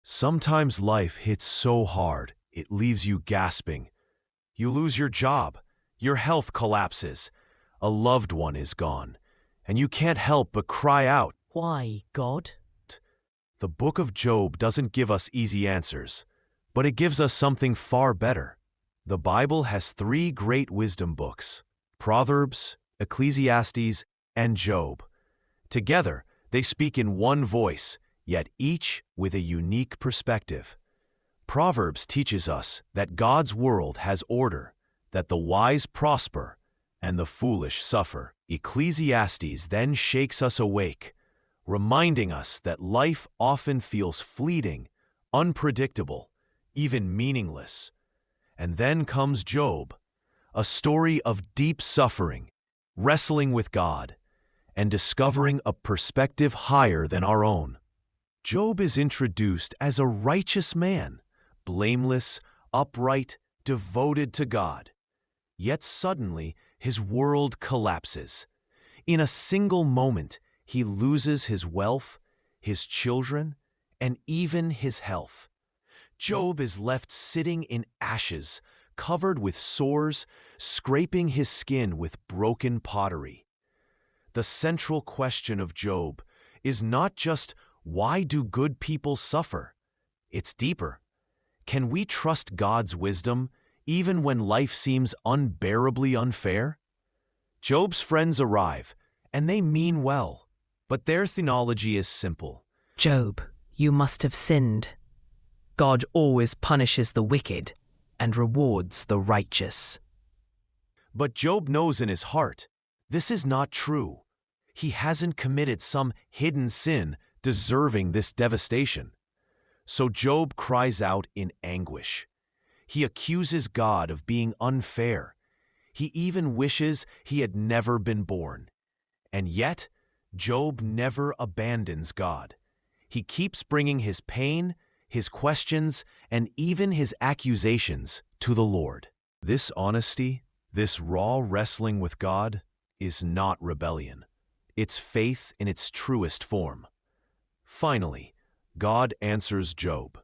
Sometimes life hits so hard, it leaves you gasping. You lose your job, your health collapses, a loved one is gone, and you can't help but cry out. Why, God? The book of Job doesn't give us easy answers, but it gives us something far better. The Bible has three great wisdom books: Proverbs, Ecclesiastes, and Job. Together, they speak in one voice, yet each with a unique perspective. Proverbs teaches us that God's world has order, that the wise prosper and the foolish suffer. Ecclesiastes then shakes us awake, reminding us that life often feels fleeting, unpredictable, even meaningless. And then comes Job, a story of deep suffering, wrestling with God, and discovering a perspective higher than our own. Job is introduced as a righteous man, blameless, upright, devoted to God. Yet suddenly, his world collapses. In a single moment, he loses his wealth, his children, and even his health. Job is left sitting in ashes, covered with sores, scraping his skin with broken pottery. The central question of Job is not just, why do good people suffer? It's deeper. Can we trust God's wisdom even when life seems unbearably unfair? Job's friends arrive, and they mean well, but their theology is simple. Job, you must have sinned. God always punishes the wicked and rewards the righteous. But Job knows in his heart, this is not true. He hasn't committed some hidden sin deserving this devastation. So Job cries out in anguish. He accuses God of being unfair. He even wishes he had never been born. And yet, Job never abandons God. He keeps bringing his pain, his questions, and even his accusations to the Lord. This honesty, this raw wrestling with God, is not rebellion. It's faith in its truest form. Finally, God answers Job,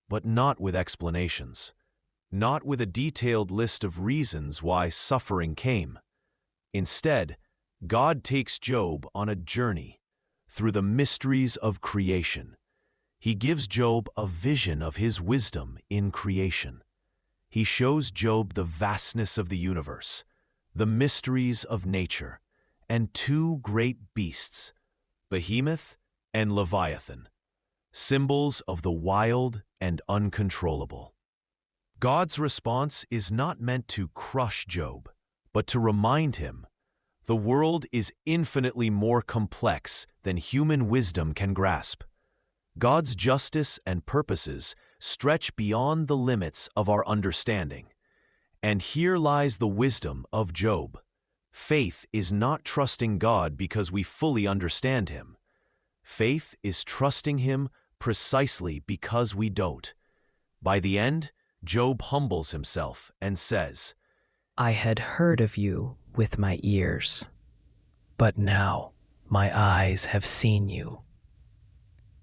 but not with explanations, not with a detailed list of reasons why suffering came. Instead, God takes Job on a journey through the mysteries of creation. He gives Job a vision of his wisdom in creation. He shows Job the vastness of the universe, the mysteries of nature, and two great beasts, Behemoth and Leviathan, symbols of the wild and uncontrollable. God's response is not meant to crush Job, but to remind him the world is infinitely more complex than human wisdom can grasp. God's justice and purposes stretch beyond the limits of our understanding. And here lies the wisdom of Job. Faith is not trusting God because we fully understand Him. Faith is trusting Him precisely because we don't. By the end, Job humbles himself and says, I had heard of you with my ears, but now my eyes have seen you.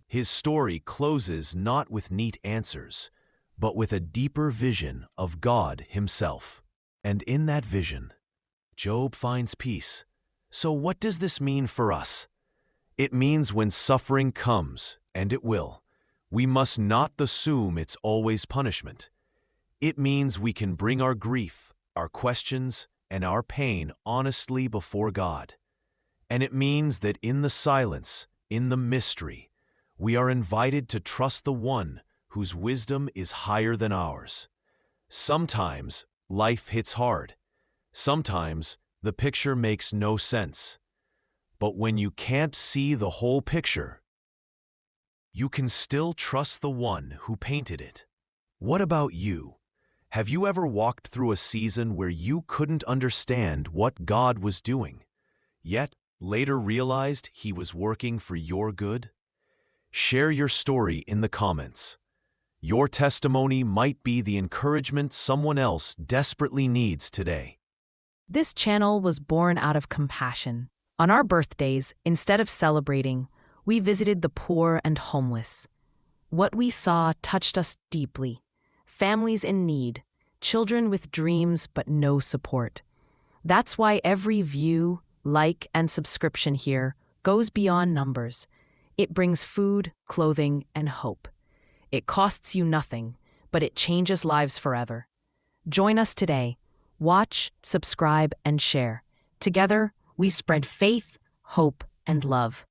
His story closes not with neat answers, but with a deeper vision of God Himself. And in that vision, Job finds peace. So what does this mean for us? It means when suffering comes, and it will, we must not assume it's always punishment. It means we can bring our grief, our questions, and our pain honestly before God. And it means that in the silence, in the mystery, we are invited to trust the One whose wisdom is higher than ours. Sometimes life hits hard. Sometimes the picture makes no sense. But when you can't see the whole picture, you can still trust the One who painted it. What about you? Have you ever walked through a season where you couldn't understand what God was doing, yet later realized He was working for your good? Share your story in the comments. Your testimony might be the encouragement someone else desperately needs today. This channel was born out of compassion. On our birthdays, instead of celebrating, we visited the poor and homeless. What we saw touched us deeply. Families in need, children with dreams but no support. That's why every view, like, and subscription here goes beyond numbers. It brings food, clothing, and hope. It costs you nothing, but it changes lives forever. Join us today. Watch, subscribe, and share. Together, we spread faith, hope, and love.